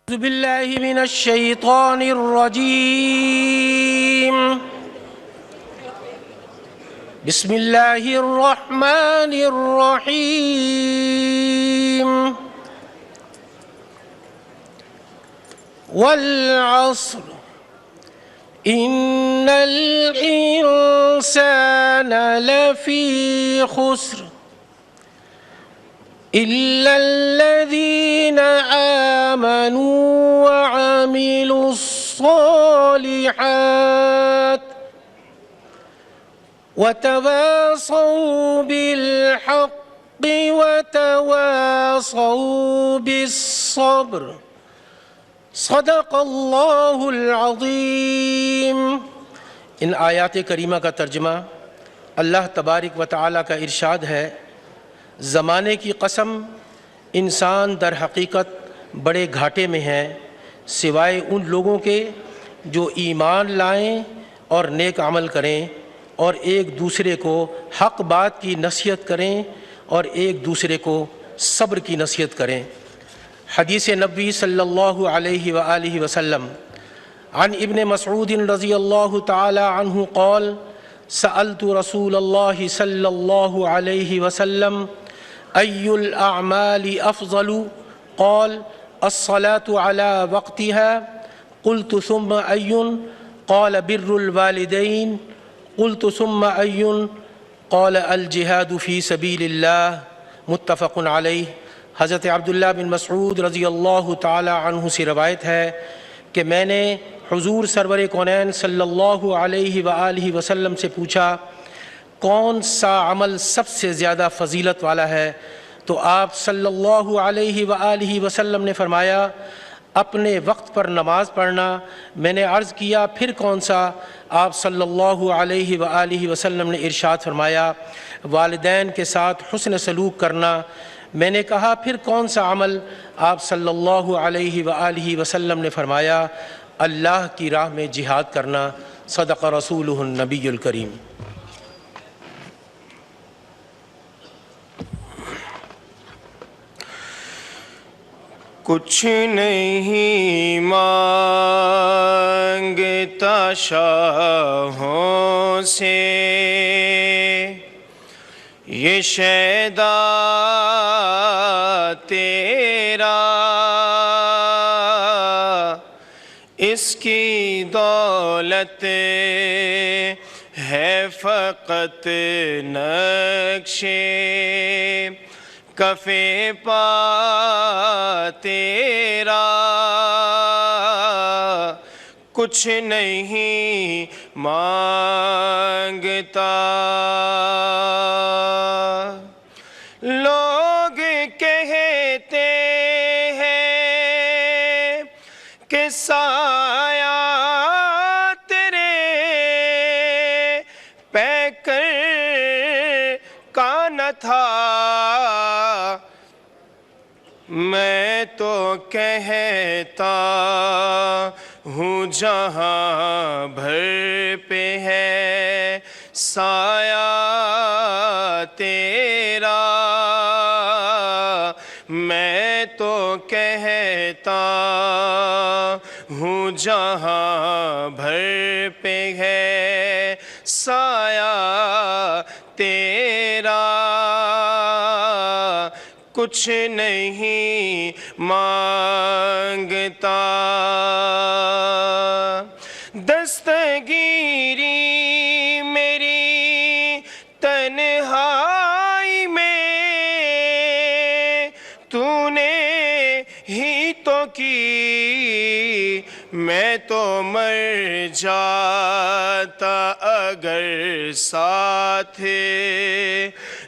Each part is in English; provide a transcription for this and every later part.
أعوذ بالله من الشيطان الرجيم بسم الله الرحمن الرحيم والعصر إن الإنسان لفي خسر إلا الذين آمنوا وعملوا الصالحات وتواصوا بالحق وتواصوا بالصبر صدق अल्लाह अज़ीम। इन आयात करीमा का तर्जुमा अल्लाह तबारक व तआला का इरशाद है, ज़माने की कसम इंसान दर हकीकत बड़े घाटे में है, सिवाय उन लोगों के जो ईमान लाएं और नेक अमल करें और एक दूसरे को हक़ बात की नसीहत करें और एक दूसरे को सब्र की नसीहत करें। हदीस नबी सल्लल्लाहु अलैहि व आलिहि वसल्लम अन इब्न मसऊद रज़ियल्लाहु तआला अन्हु क़ाल सअल्तु रसूलल्लाहि सल्लल्लाहु अलैहि वसल्लम अय्युल अअमालि अफ़ज़लु क़ाल अस्सलातु अला वक़्तिहा क़ुल्तु सुम्मा अय्युन क़ाल बिर्रुल वालिदैन क़ुल्तु सुम्मा अय्युन क़ाल अल जिहादु फ़ी सबीलिल्लाह मुत्तफ़क़ुन अलैहि। हज़रत अब्दुल्लाह बिन मसऊद रज़ियल्लाहु ताला अन्हु से रवायत है कि मैंने हुज़ूर सरवर कौनैन सल्लल्लाहु अलैहि व आलिहि वसल्लम से पूछा, कौन सा अमल सबसे ज़्यादा फ़जीलत वाला है? तो आप सल्लल्लाहु अलैहि व आलिहि वसल्लम ने फरमाया, अपने वक्त पर नमाज़ पढ़ना। मैंने अर्ज़ किया, फिर कौन सा? आप सल्लल्लाहु अलैहि व आलिहि वसल्लम ने इरशाद फरमाया, वालिदैन के साथ हुस्न सलूक करना। मैंने कहा, फिर कौन सा अमल? आप सल्लल्लाहु अलैहि व आलिहि वसल्लम ने फरमाया, अल्लाह की राह में जिहाद करना। सदक़ रसूलुहुन नबियुल करीम। कुछ नहीं मांगता शाहों से ये शैदा तेरा, इसकी दौलत है फ़क़त नक्शे कफ़े पा तेरा। कुछ नहीं मांगता। लोग कहते हैं कि साया तेरे पैकर का न था, मैं तो कहता हूँ जहाँ भर पे है साया तेरा। मैं तो कहता हूँ जहाँ भर पे है साया तेरा। कुछ नहीं मांगता। दस्तगीरी मेरी तन्हाई में तूने ही तो की, मैं तो मर जाता अगर साथ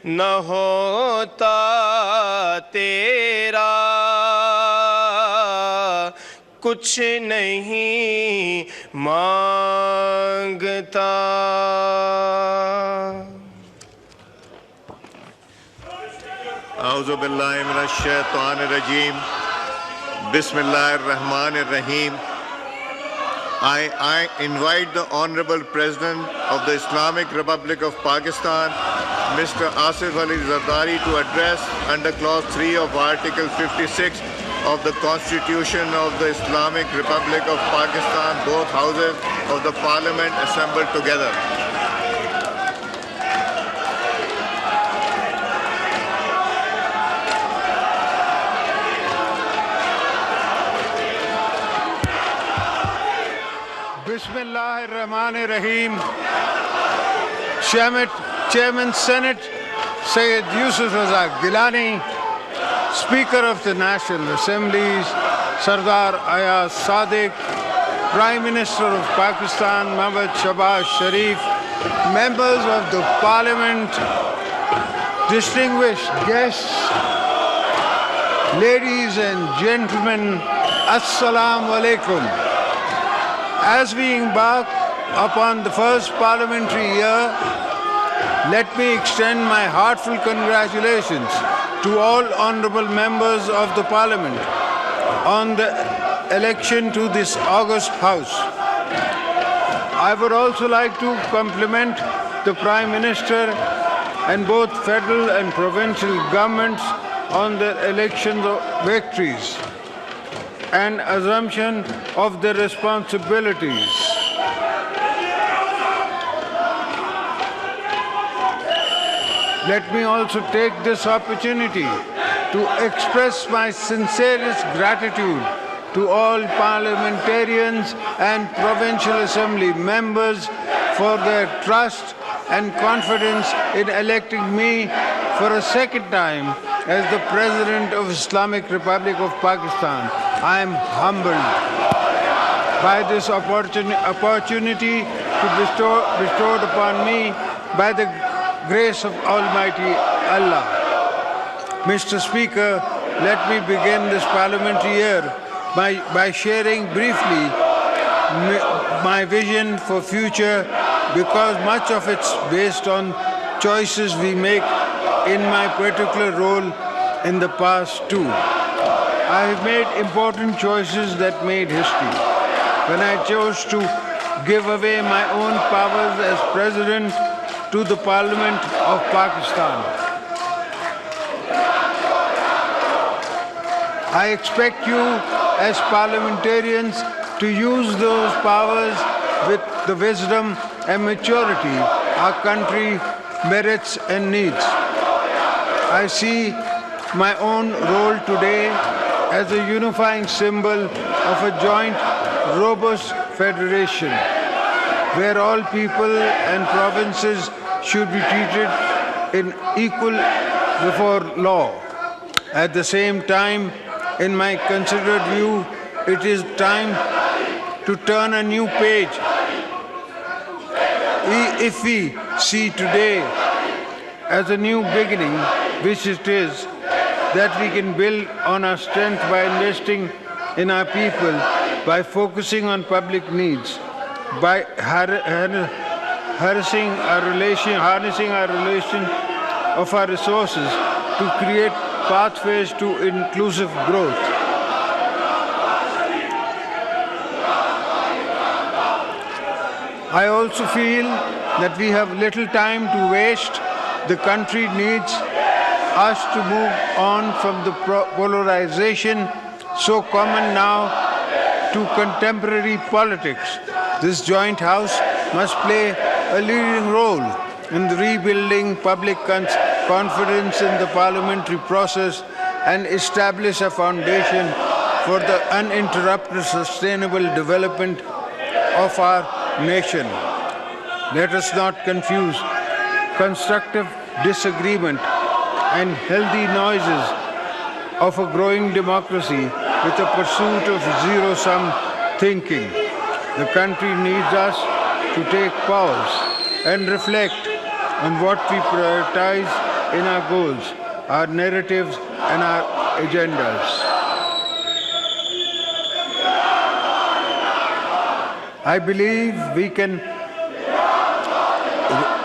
न होता तेरा। कुछ नहीं मांगता। औज़ु बिल्लाहि मिनश शैतानिर रजीम। बिस्मिल्लाहिर रहमानिर रहीम। I invite the Honorable President of the Islamic Republic of Pakistan, Mr. Asif Ali Zardari, to address under Clause 3 of Article 56 of the Constitution of the Islamic Republic of Pakistan, both houses of the Parliament assembled together. Bismillahir-Rahmanir-Rahim. Chairman Senate Syed Yusuf Razak Gilani, Speaker of the National Assemblies Sardar Ayaz Sadiq, Prime Minister of Pakistan Mehbooba Shahbaz Sharif, members of the Parliament, distinguished guests, ladies and gentlemen, Assalamu alaikum. As we embark upon the first parliamentary year, let me extend my heartfelt congratulations to all honorable members of the Parliament on the election to this august House. I would also like to compliment the Prime Minister and both federal and provincial governments on their election victories and assumption of their responsibilities. Let me also take this opportunity to express my sincerest gratitude to all parliamentarians and provincial assembly members for their trust and confidence in electing me for a second time as the President of Islamic Republic of Pakistan. I am humbled by this opportunity bestowed upon me by the grace of Almighty Allah. Mr. Speaker, let me begin this parliamentary year by sharing briefly my vision for future, because much of it's based on choices we make in my particular role in the past too. I have made important choices that made history. When I chose to give away my own powers as President to the Parliament of Pakistan. I expect you as parliamentarians to use those powers with the wisdom and maturity our country merits and needs. I see my own role today as a unifying symbol of a joint, robust federation, where all people and provinces should be treated in equal before law. At the same time, in my considered view, it is time to turn a new page. If we see today as a new beginning, which it is, that we can build on our strength by investing in our people, by focusing on public needs, by harnessing our relation of our resources to create pathways to inclusive growth. I also feel that we have little time to waste. The country needs us to move on from the polarization so common now to contemporary politics. This joint house must play a leading role in the rebuilding public confidence in the parliamentary process and establish a foundation for the uninterrupted sustainable development of our nation. Let us not confuse constructive disagreement and healthy noises of a growing democracy with the pursuit of zero-sum thinking. The country needs us to take pause and reflect on what we prioritize in our goals, our narratives, and our agendas. I believe we can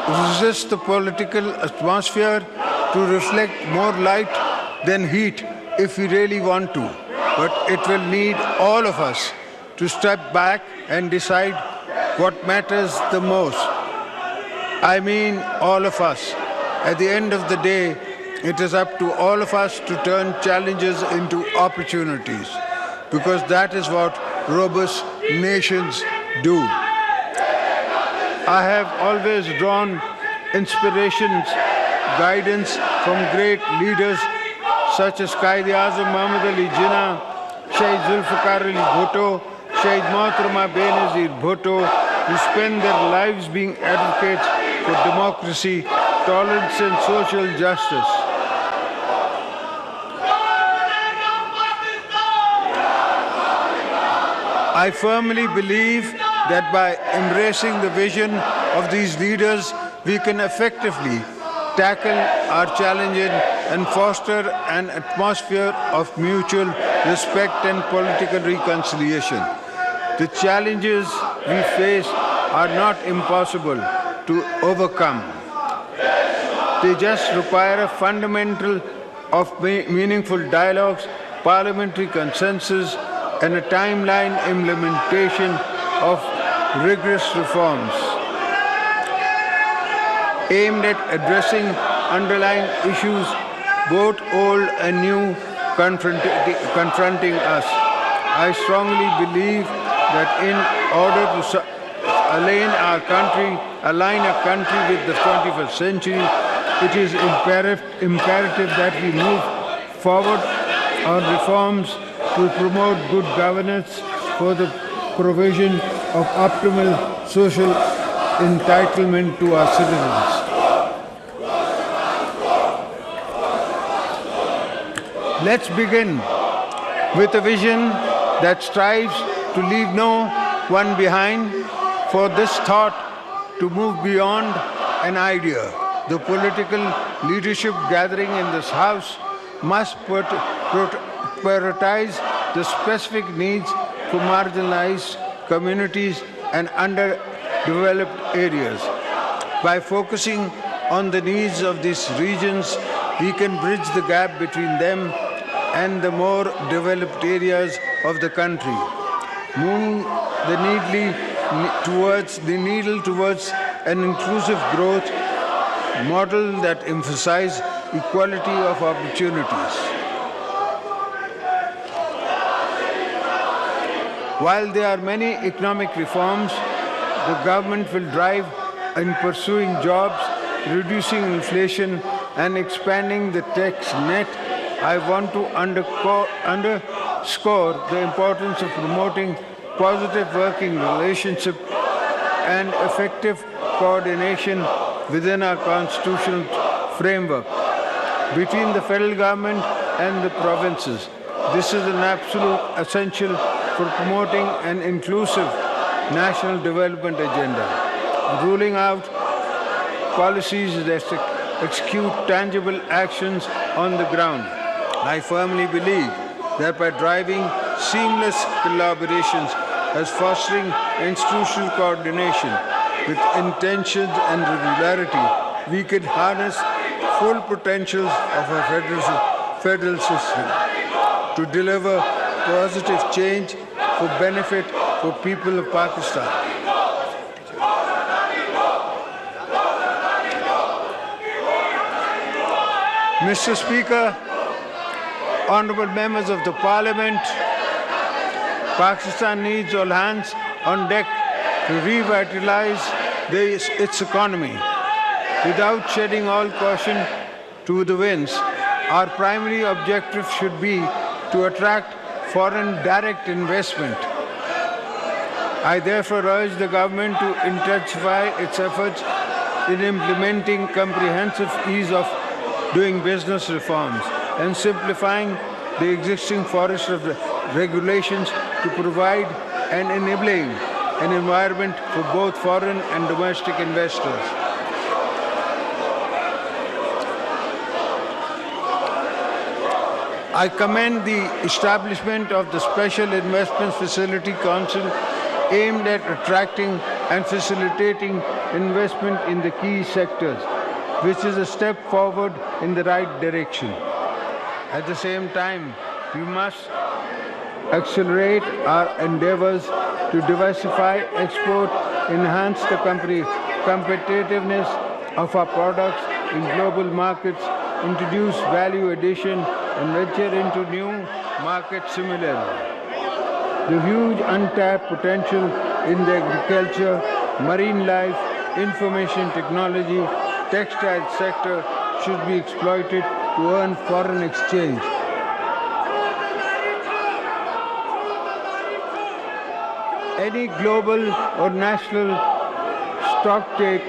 resist the political atmosphere to reflect more light than heat if we really want to. But it will need all of us to step back and decide what matters the most. I mean all of us. At the end of the day, It is up to all of us to turn challenges into opportunities, because that is what robust nations do. I have always drawn inspirations, guidance from great leaders such as Quaid-e-Azam Muhammad Ali Jinnah, Shaheed Zulfikar Ali Bhutto, Shaheed Mohattarama Benazir Bhutto, who spend their lives being advocates for democracy, tolerance and social justice. I firmly believe that by embracing the vision of these leaders, we can effectively tackle our challenges and foster an atmosphere of mutual respect and political reconciliation. The challenges we face are not impossible to overcome. They just require a fundamental of meaningful dialogues, parliamentary consensus, and a timeline implementation of rigorous reforms aimed at addressing underlying issues, both old and new, confronting us. I strongly believe that in order to align our country with the 21st century, it is imperative that we move forward on reforms to promote good governance for the provision of optimal social entitlement to our citizens. Let's begin with a vision that strives to leave no one behind, for this thought to move beyond an idea. The political leadership gathering in this House must prioritize the specific needs for marginalized communities and underdeveloped areas. By focusing on the needs of these regions, we can bridge the gap between them and the more developed areas of the country, moving the needle towards an inclusive growth model that emphasizes equality of opportunities. While there are many economic reforms the government will drive in pursuing jobs, reducing inflation, and expanding the tax net, I want to underscore the importance of promoting positive working relationship and effective coordination within our constitutional framework between the federal government and the provinces. This is an absolute essential for promoting an inclusive national development agenda, ruling out policies that execute tangible actions on the ground. I firmly believe that by driving seamless collaborations as fostering institutional coordination with intentions and regularity, we can harness full potentials of our federal system to deliver positive change for benefit for people of Pakistan. Mr. Speaker, honorable members of the Parliament, Pakistan needs all hands on deck to revitalize its economy. Without shedding all caution to the winds, our primary objective should be to attract foreign direct investment. I therefore urge the government to intensify its efforts in implementing comprehensive ease of doing business reforms and simplifying the existing forest of regulations to provide an enabling an environment for both foreign and domestic investors. I commend the establishment of the Special Investments Facility Council aimed at attracting and facilitating investment in the key sectors, which is a step forward in the right direction. At the same time, we must accelerate our endeavors to diversify export, enhance the competitiveness of our products in global markets, introduce value addition, and venture into new markets similarly. The huge untapped potential in the agriculture, marine life, information technology, textile sector should be exploited to earn foreign exchange. Any global or national stocktake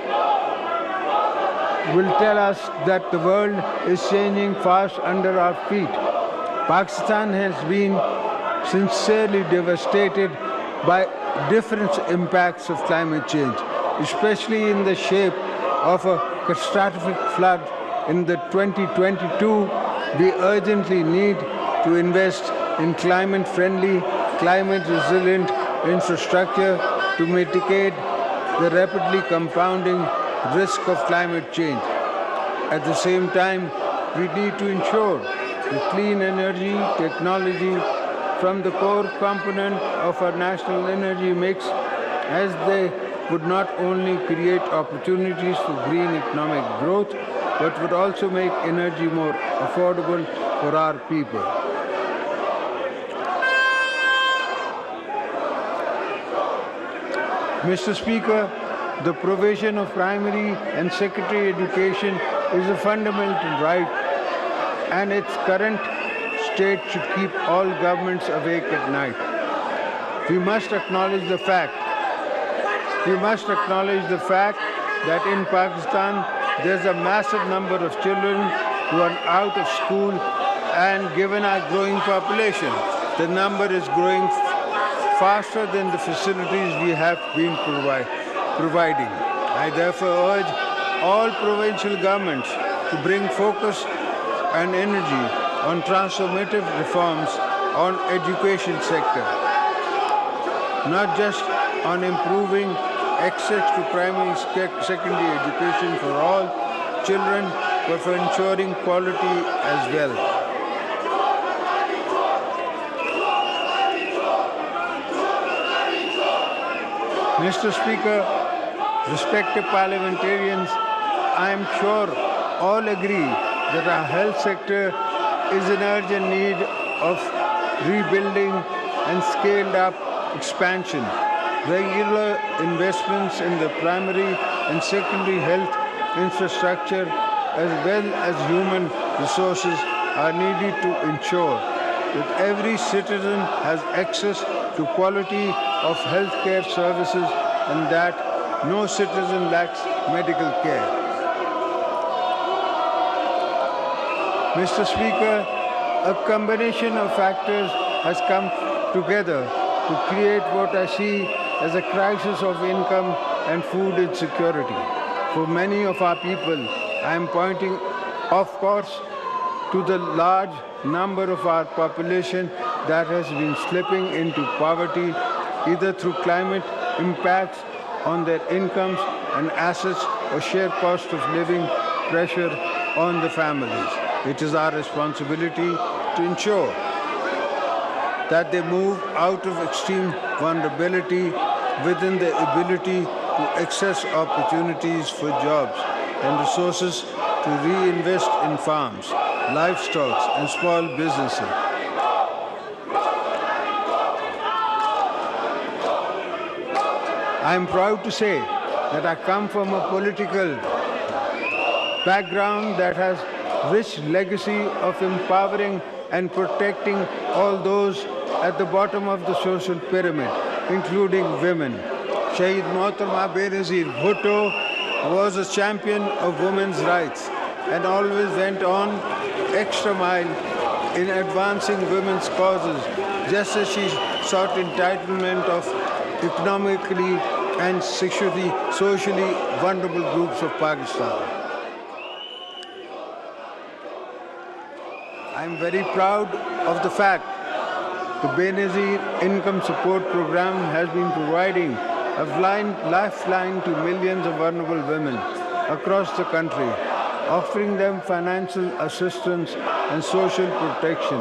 will tell us that the world is changing fast under our feet. Pakistan has been sincerely devastated by different impacts of climate change, especially in the shape of a catastrophic flood in the 2022. We urgently need to invest in climate-friendly, climate-resilient infrastructure to mitigate the rapidly compounding risk of climate change. At the same time, we need to ensure that clean energy technology from the core component of our national energy mix, as they would not only create opportunities for green economic growth, but would also make energy more affordable for our people. Mr. Speaker, the provision of primary and secondary education is a fundamental right, and its current state should keep all governments awake at night. We must acknowledge the fact that in Pakistan there's a massive number of children who are out of school, and given our growing population, the number is growing faster than the facilities we have been providing. I therefore urge all provincial governments to bring focus and energy on transformative reforms on education sector, not just on improving access to primary secondary education for all children, but for ensuring quality as well. Mr. Speaker, respected parliamentarians, I am sure all agree that our health sector is in urgent need of rebuilding and scaled-up expansion. Regular investments in the primary and secondary health infrastructure, as well as human resources, are needed to ensure that every citizen has access to quality of healthcare services and that no citizen lacks medical care. Mr. Speaker, a combination of factors has come together to create what I see as a crisis of income and food insecurity. For many of our people, I am pointing, of course, to the large number of our population that has been slipping into poverty, either through climate impacts on their incomes and assets or sheer cost of living pressure on the families. It is our responsibility to ensure that they move out of extreme vulnerability within the ability to access opportunities for jobs and resources to reinvest in farms, livestock, and small businesses. I am proud to say that I come from a political background that has rich legacy of empowering and protecting all those at the bottom of the social pyramid, including women. Shaheed Mohtarma Benazir Bhutto was a champion of women's rights and always went on extra mile in advancing women's causes, just as she sought entitlement of economically and socially vulnerable groups of Pakistan. I am very proud of the fact the Benazir Income Support Program has been providing a lifeline to millions of vulnerable women across the country, offering them financial assistance and social protection,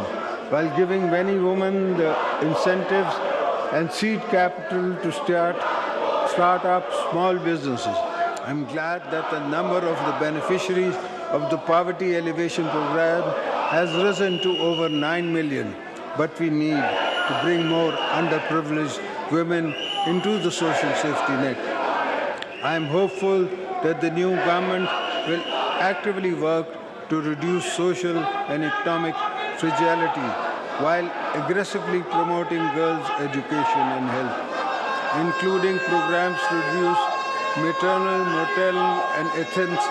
while giving many women the incentives and seed capital to start up small businesses. I'm glad that the number of the beneficiaries of the Poverty Elevation Program has risen to over 9 million, but we need to bring more underprivileged women into the social safety net. I am hopeful that the new government will actively work to reduce social and economic fragility while aggressively promoting girls' education and health, including programs to reduce maternal, maternal, and enhance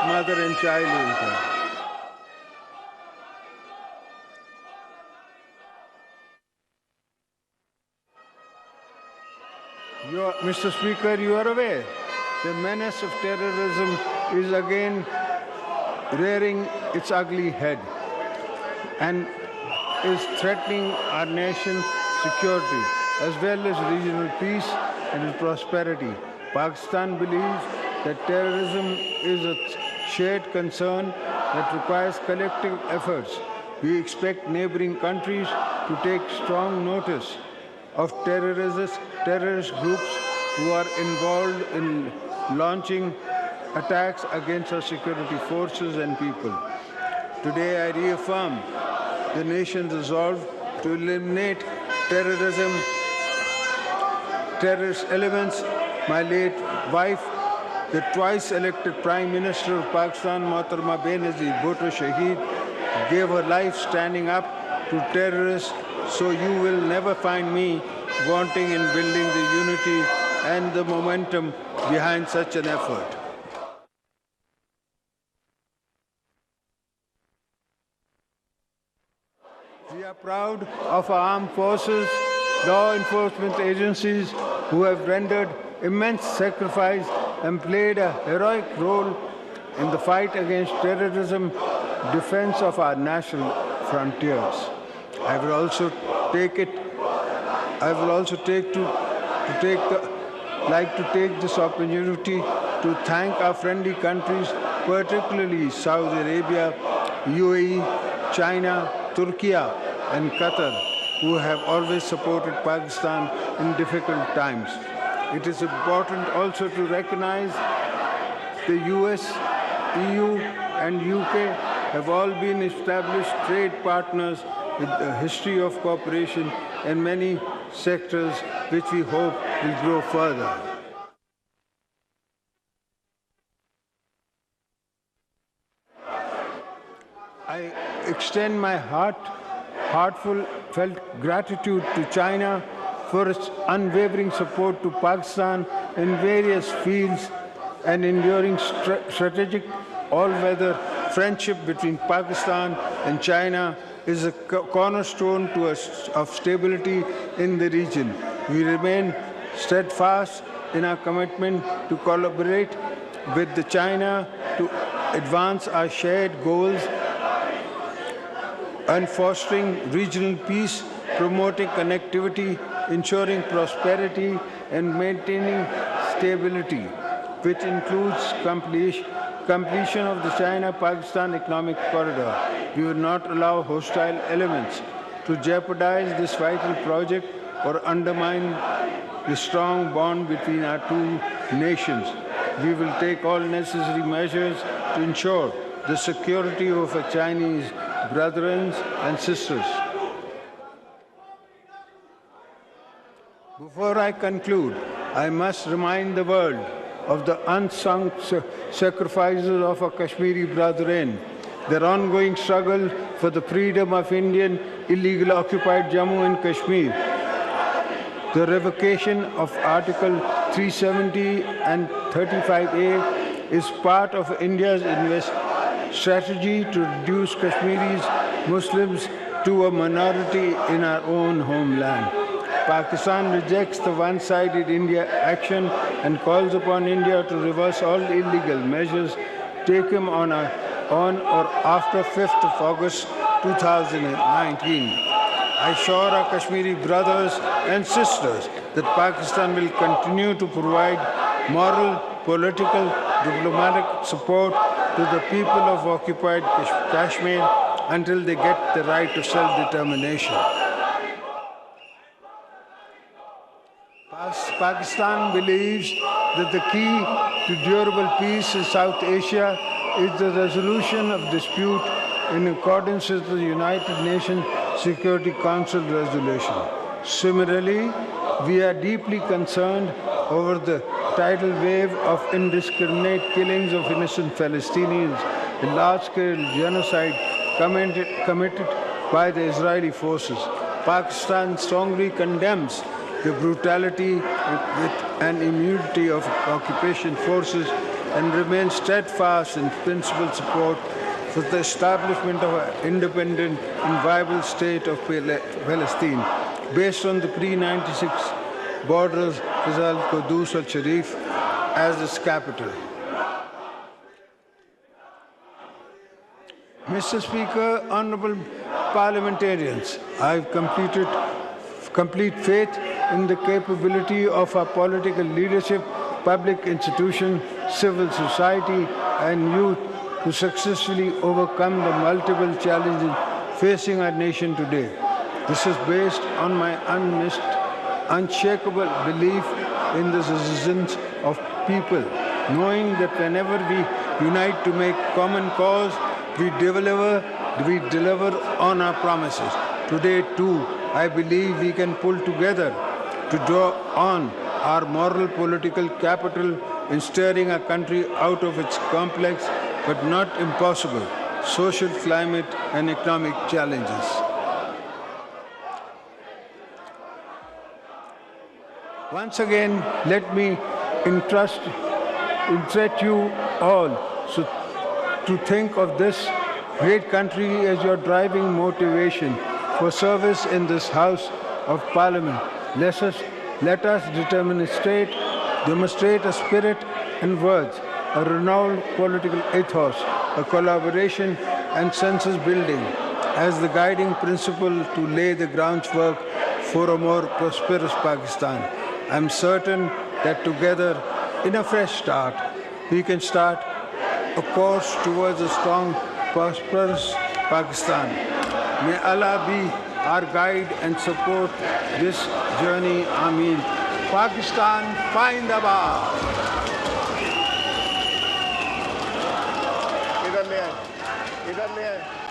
mother and child income. Mr. Speaker, you are aware the menace of terrorism is again rearing its ugly head and is threatening our nation's security as well as regional peace and prosperity. Pakistan believes that terrorism is a shared concern that requires collective efforts. We expect neighboring countries to take strong notice of terrorist groups who are involved in launching attacks against our security forces and people. Today I reaffirm the nation's resolve to eliminate terrorist elements. My late wife, the twice elected Prime Minister of Pakistan, Mohtarama Benazir Bhutto Shaheed, gave her life standing up to terrorists, so you will never find me wanting in building the unity and the momentum behind such an effort. We are proud of our armed forces, law enforcement agencies who have rendered immense sacrifice and played a heroic role in the fight against terrorism, defense of our national frontiers. I will also like to take this opportunity to thank our friendly countries, particularly Saudi Arabia, UAE, China, Turkey, and Qatar, who have always supported Pakistan in difficult times. It is important also to recognize the US, EU, and UK have all been established trade partners with a history of cooperation in many sectors, which we hope will grow further. I extend my heartfelt gratitude to China for its unwavering support to Pakistan in various fields and enduring strategic all-weather friendship between Pakistan and China is a cornerstone of stability in the region. We remain steadfast in our commitment to collaborate with China to advance our shared goals and fostering regional peace, promoting connectivity, ensuring prosperity, and maintaining stability, which includes completion of the China-Pakistan Economic Corridor. We will not allow hostile elements to jeopardize this vital project or undermine the strong bond between our two nations. We will take all necessary measures to ensure the security of our Chinese brethren and sisters. Before I conclude, I must remind the world of the unsung sacrifices of our Kashmiri brethren, their ongoing struggle for the freedom of Indian illegally occupied Jammu and Kashmir. The revocation of Article 370 and 35A is part of India's strategy to reduce Kashmiris Muslims to a minority in our own homeland. Pakistan rejects the one-sided India action and calls upon India to reverse all illegal measures taken on or after 5th of August 2019. I assure our Kashmiri brothers and sisters that Pakistan will continue to provide moral, political, diplomatic support to the people of occupied Kashmir until they get the right to self-determination. Pakistan believes that the key to durable peace in South Asia is the resolution of dispute in accordance with the United Nations Security Council resolution. Similarly, we are deeply concerned over the tidal wave of indiscriminate killings of innocent Palestinians, a large-scale genocide committed by the Israeli forces. Pakistan strongly condemns the brutality with an immunity of occupation forces and remains steadfast in principled support for the establishment of an independent and viable state of Palestine based on the pre-96 borders as Al-Qudus al-Sharif as its capital. Mr. Speaker, honorable parliamentarians, I have complete faith in the capability of our political leadership, public institutions, civil society, and youth to successfully overcome the multiple challenges facing our nation today. This is based on my unshakable belief in the resilience of people, knowing that whenever we unite to make common cause, we deliver on our promises. Today, too, I believe we can pull together to draw on our moral political capital in steering our country out of its complex but not impossible social, climate, and economic challenges. Once again, let me entreat you all to think of this great country as your driving motivation for service in this House of Parliament. Let us demonstrate a spirit and words, a renowned political ethos, a collaboration and census building as the guiding principle to lay the groundwork for a more prosperous Pakistan. I am certain that together, in a fresh start, we can start a course towards a strong, prosperous Pakistan. May Allah be our guide and support this journey. Ameen. Pakistan, Findabad. इधर ले आए